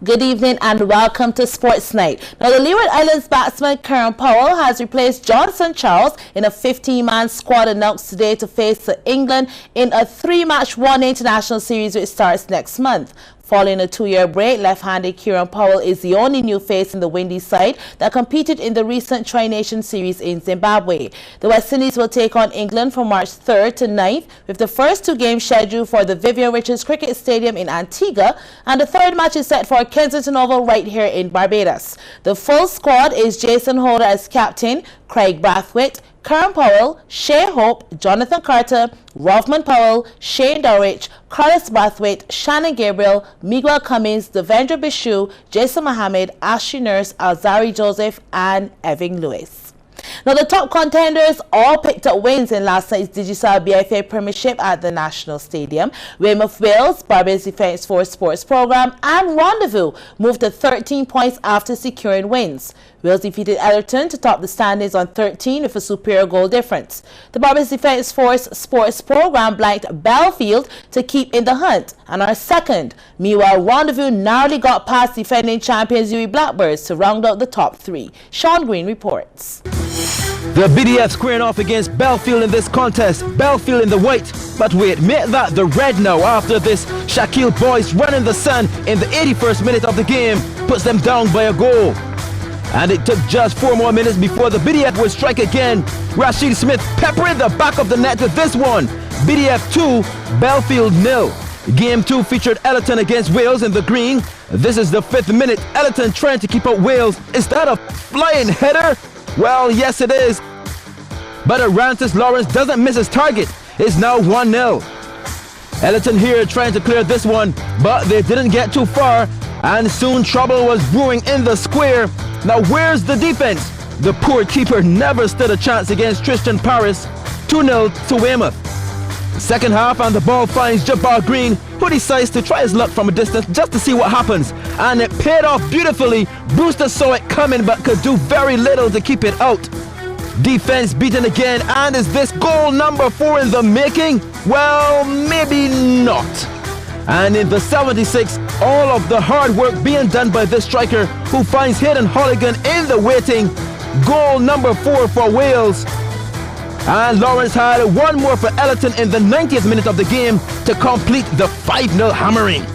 Good evening and welcome to Sports Night. Now, the Leeward Islands batsman Kieran Powell has replaced Jonathan Charles in a 15-man squad announced today to face England in a 3-match one-day international series which starts next month. Following a 2-year break, left-handed Kieran Powell is the only new face in the windy side that competed in the recent Tri-Nation Series in Zimbabwe. The West Indies will take on England from March 3rd to 9th, with the first 2 games scheduled for the Vivian Richards Cricket Stadium in Antigua, and the third match is set for Kensington Oval right here in Barbados. The full squad is Jason Holder as captain, Craig Brathwaite, Kieran Powell, Shea Hope, Jonathan Carter, Rovman Powell, Shane Dowrich, Carlos Brathwaite, Shannon Gabriel, Miguel Cummins, Devendra Bishu, Jason Mohammed, Ashley Nurse, Alzari Joseph, and Evan Lewis. Now, the top contenders all picked up wins in last night's Digicel BFA Premiership at the National Stadium. Weymouth Wales, Barbados Defence Force Sports Programme, and Rendezvous moved to 13 points after securing wins. Wales defeated Ellerton to top the standings on 13 with a superior goal difference. The Barbados Defence Force Sports Programme blanked Belfield to keep in the hunt and are second. Meanwhile, Rendezvous narrowly got past defending champions UWE Blackbirds to round out the top 3. Sean Green reports. The BDF squaring off against Belfield in this contest. Belfield in the white, but we admit that the red now after this Shaquille Boyce run in the sun in the 81st minute of the game puts them down by a goal. And it took just 4 more minutes before the BDF would strike again. Rashid Smith peppering the back of the net with this one. BDF 2, Belfield 0. Game 2 featured Ellerton against Wales in the green. This is the 5th minute. Ellerton trying to keep up Wales. Is that a flying header? Well, yes it is. But Arantes Lawrence doesn't miss his target. It's now 1-0. Ellerton here trying to clear this one, but they didn't get too far, and soon trouble was brewing in the square. Now where's the defense? The poor keeper never stood a chance against Tristan Paris. 2-0 to Weymouth. Second half, and the ball finds Jabbar Green, who decides to try his luck from a distance just to see what happens. And it paid off beautifully. Brewster saw it coming but could do very little to keep it out. Defense beaten again, and is this goal number 4 in the making? Well, maybe not. And in the 76th, all of the hard work being done by this striker, who finds Hayden Holligan in the waiting. Goal number 4 for Wales. And Lawrence had one more for Ellerton in the 90th minute of the game to complete the 5-0 hammering.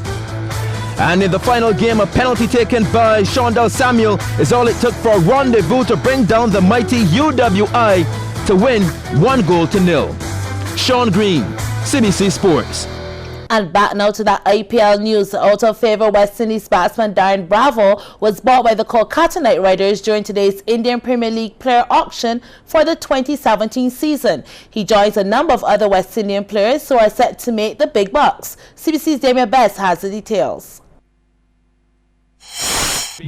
And in the final game, a penalty taken by Shondell Samuel is all it took for Rendezvous to bring down the mighty UWI to win 1-0. Sean Green, CBC Sports. And back now to that IPL news. The out-of-favour West Indies batsman Darren Bravo was bought by the Kolkata Knight Riders during today's Indian Premier League player auction for the 2017 season. He joins a number of other West Indian players who are set to make the big bucks. CBC's Damien Best has the details.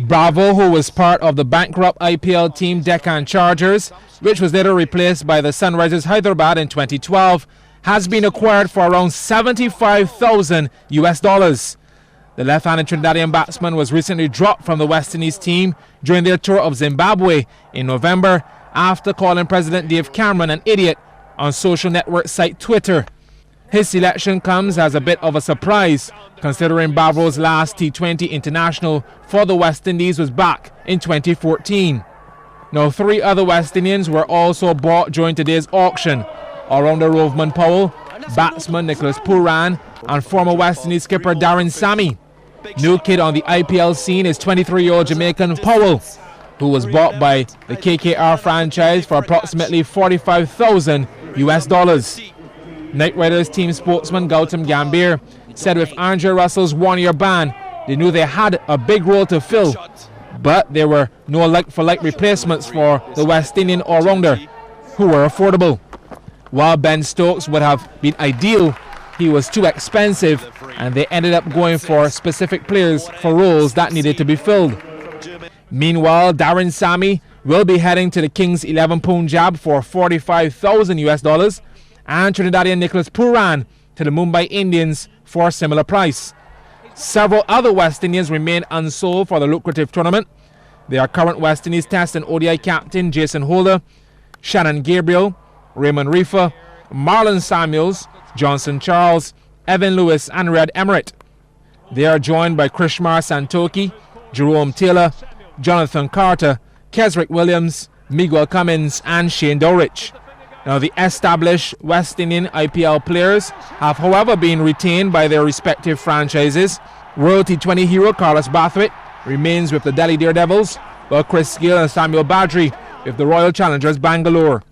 Bravo, who was part of the bankrupt IPL team Deccan Chargers, which was later replaced by the Sunrisers Hyderabad in 2012, has been acquired for around $75,000 US. The left-handed Trinidadian batsman was recently dropped from the West Indies team during their tour of Zimbabwe in November after calling President Dave Cameron an idiot on social network site Twitter. His selection comes as a bit of a surprise, considering Bravo's last T20 international for the West Indies was back in 2014. Now, 3 other West Indians were also bought during today's auction. All-rounder Rovman Powell, batsman Nicholas Pooran, and former West Indies skipper Darren Sammy. New kid on the IPL scene is 23-year-old Jamaican Powell, who was bought by the KKR franchise for approximately $45,000 US. Knight Riders team spokesman Gautam Gambhir said with Andre Russell's 1-year ban, they knew they had a big role to fill, but there were no like-for-like replacements for the West Indian all-rounder, who were affordable. While Ben Stokes would have been ideal, he was too expensive, and they ended up going for specific players for roles that needed to be filled. Meanwhile, Darren Sammy will be heading to the Kings 11 Punjab for $45,000 US, and Trinidadian Nicholas Pooran to the Mumbai Indians for a similar price. Several other West Indians remain unsold for the lucrative tournament. They are current West Indies Test and ODI captain Jason Holder, Shannon Gabriel, Raymond Reefer, Marlon Samuels, Johnson Charles, Evan Lewis and Red Emirates. They are joined by Krishmar Santoki, Jerome Taylor, Jonathan Carter, Kesrick Williams, Miguel Cummins and Shane Dorich. Now the established West Indian IPL players have however been retained by their respective franchises. World T20 hero Carlos Brathwaite remains with the Delhi Daredevils, while Chris Gayle and Samuel Badri with the Royal Challengers Bangalore.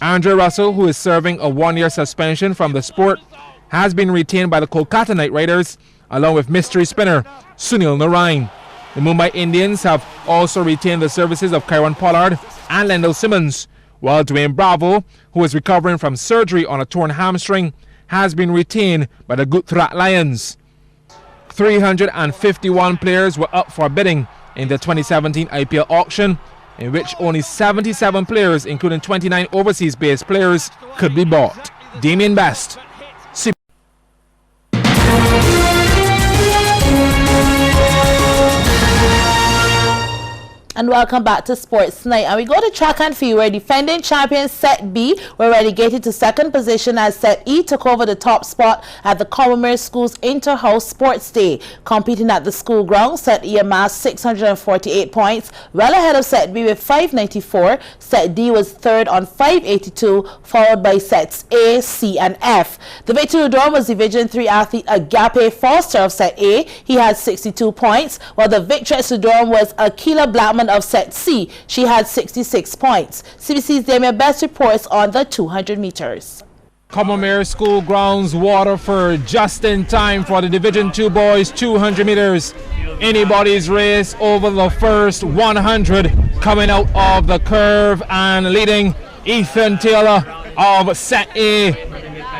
Andre Russell, who is serving a one-year suspension from the sport, has been retained by the Kolkata Knight Riders, along with mystery spinner Sunil Narain. The Mumbai Indians have also retained the services of Kieron Pollard and Lendl Simmons, while Dwayne Bravo, who is recovering from surgery on a torn hamstring, has been retained by the Gujarat Lions. 351 players were up for bidding in the 2017 IPL auction, in which only 77 players, including 29 overseas-based players, could be bought. Damien Best. And welcome back to Sports Night. And we go to track and field where defending champions Set B were relegated to second position as Set E took over the top spot at the Commonwealth School's Inter-House Sports Day. Competing at the school ground, Set E amassed 648 points, well ahead of Set B with 594. Set D was third on 582, followed by Sets A, C and F. The victory drawn was Division 3 athlete Agape Foster of Set A. He had 62 points, while the victress drawn was Akila Blackman of Set C. She had 66 points. CBC's Damien Best reports on the 200 meters. Commonwealth School grounds Waterford just in time for the Division 2 boys 200 meters. Anybody's race over the first 100, coming out of the curve and leading Ethan Taylor of Set A.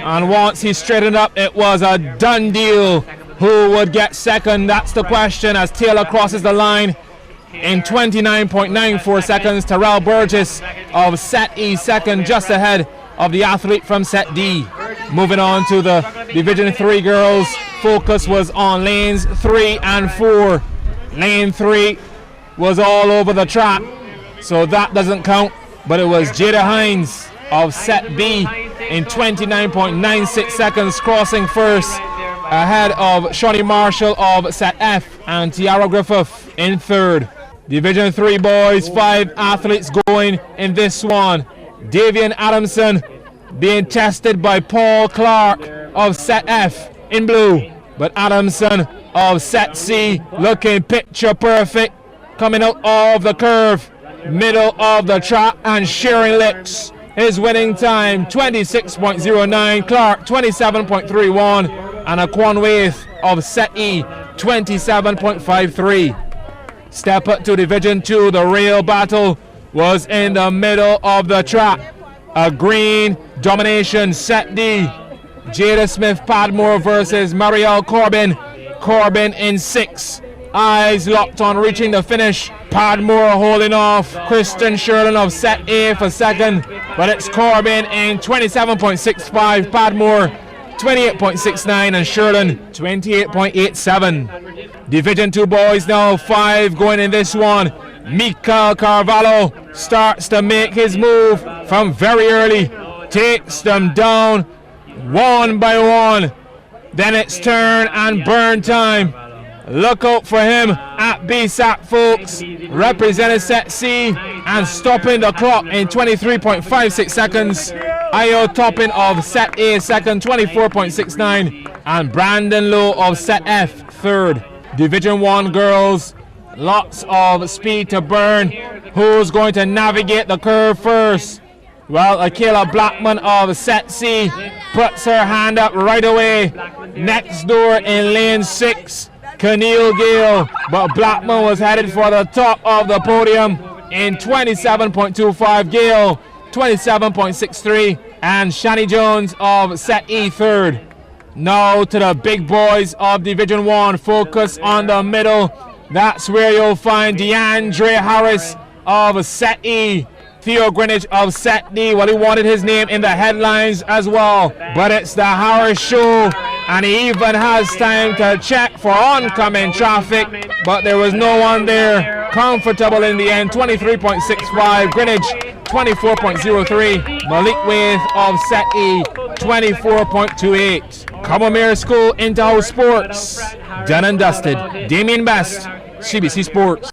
And once he straightened up, it was a done deal. Who would get second? That's the question as Taylor crosses the line in 29.94 seconds. Terrell Burgess of Set E second, just ahead of the athlete from Set D. Moving on to the Division 3 girls, focus was on lanes 3 and 4. Lane 3 was all over the track, so that doesn't count, but it was Jada Hines of Set B in 29.96 seconds crossing first, ahead of Shawnee Marshall of Set F and Tiara Griffith in third. Division 3 boys, 5 athletes going in this one. Davian Adamson being tested by Paul Clark of Set F in blue, but Adamson of Set C looking picture perfect, coming out of the curve, middle of the track and sharing licks. His winning time 26.09, Clark 27.31 and Aquan Waith of Set E 27.53. Step up to Division 2, the real battle was in the middle of the track. A green domination, Set D. Jada Smith Padmore versus Marielle Corbin. Corbin in 6. Eyes locked on reaching the finish. Padmore holding off Kristen Sherlin of Set A for second, but it's Corbin in 27.65, Padmore 28.69 and Sherlin 28.87. Division 2 boys now, 5 going in this one. Mikael Carvalho starts to make his move from very early, takes them down one by one. Then it's turn and burn time. Look out for him at BSAP, folks. Representing Set C and stopping the clock in 23.56 seconds. Io Toppin of Set A second, 24.69, and Brandon Lowe of Set F third. Division 1 girls, lots of speed to burn. Who's going to navigate the curve first? Well, Akila Blackman of Set C puts her hand up right away. Next door in lane 6, Keneal Gale, but Blackman was headed for the top of the podium in 27.25. Gale 27.63 and Shani Jones of Set E third. Now to the big boys of Division 1. Focus on the middle. That's where you'll find DeAndre Harris of Set E. Theo Greenwich of Set D. Well, he wanted his name in the headlines as well. But it's the Harris show, and he even has time to check for oncoming traffic. But there was no one there. Comfortable in the end. 23.65. Greenwich 24.03. Malik Waith of Set E 24.28. Commonwealth School Inter-House Sports done and dusted. Damien Best, CBC Sports.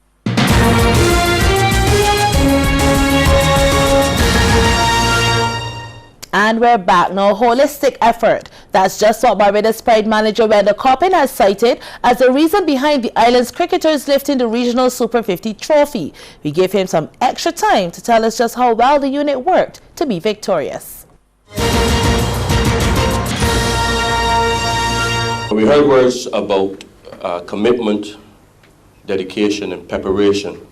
And we're back now. Holistic effort. That's just what Barbados Pride manager Wendell Coppin has cited as the reason behind the island's cricketers lifting the regional Super 50 trophy. We gave him some extra time to tell us just how well the unit worked to be victorious. We heard words about commitment, dedication and preparation.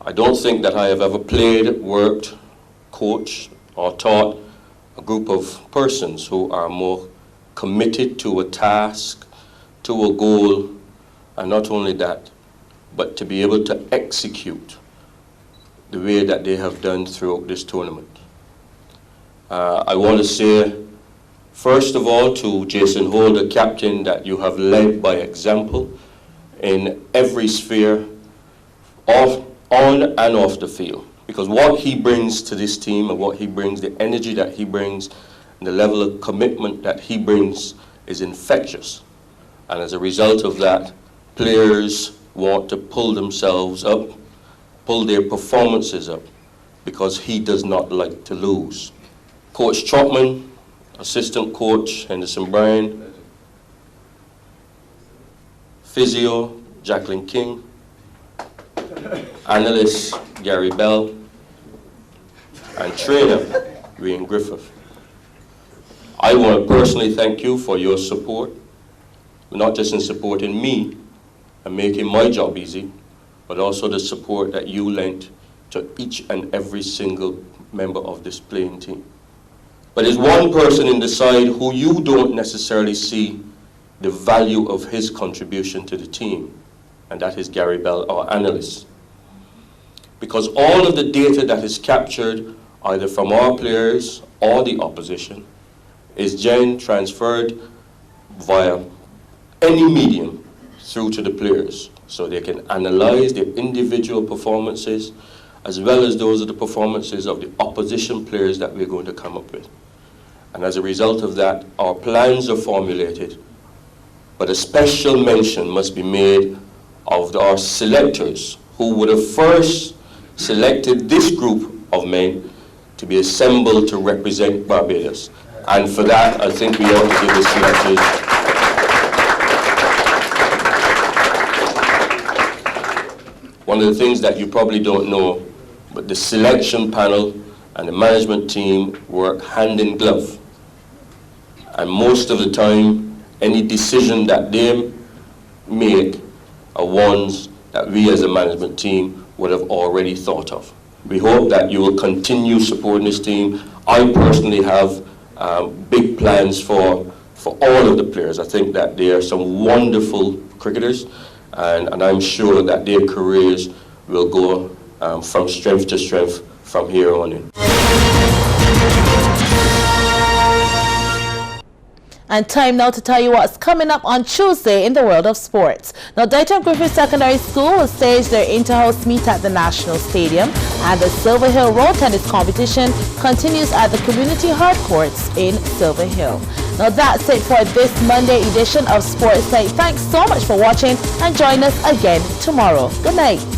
I don't think that I have ever played, worked, coached or taught a group of persons who are more committed to a task, to a goal, and not only that, but to be able to execute the way that they have done throughout this tournament. I want to say, first of all, to Jason Hall, the captain, that you have led by example in every sphere, on and off the field. Because what he brings to this team and what he brings, the energy that he brings, and the level of commitment that he brings is infectious. And as a result of that, players want to pull themselves up, pull their performances up, because he does not like to lose. Coach Trotman, assistant coach Henderson Bryan, physio Jacqueline King, analyst Gary Bell, and trainer Wayne Griffith. I want to personally thank you for your support, not just in supporting me and making my job easy, but also the support that you lent to each and every single member of this playing team. But there's one person in the side who you don't necessarily see the value of his contribution to the team, and that is Gary Bell, our analyst. Because all of the data that is captured, either from our players or the opposition, is then transferred via any medium through to the players, so they can analyze their individual performances as well as those of the performances of the opposition players that we're going to come up with. And as a result of that, our plans are formulated, but a special mention must be made of our selectors who would have first selected this group of men to be assembled to represent Barbados. And for that, I think we ought to give the selectors. One of the things that you probably don't know, but the selection panel and the management team work hand in glove. And most of the time, any decision that they make are ones that we as a management team would have already thought of. We hope that you will continue supporting this team. I personally have big plans for all of the players. I think that they are some wonderful cricketers, and I'm sure that their careers will go from strength to strength from here on in. And time now to tell you what's coming up on Tuesday in the world of sports. Now, Dighton Griffith Secondary School will stage their inter-house meet at the National Stadium, and the Silver Hill Road Tennis competition continues at the Community Hard Courts in Silver Hill. Now, that's it for this Monday edition of Sports Night. Thanks so much for watching, and join us again tomorrow. Good night.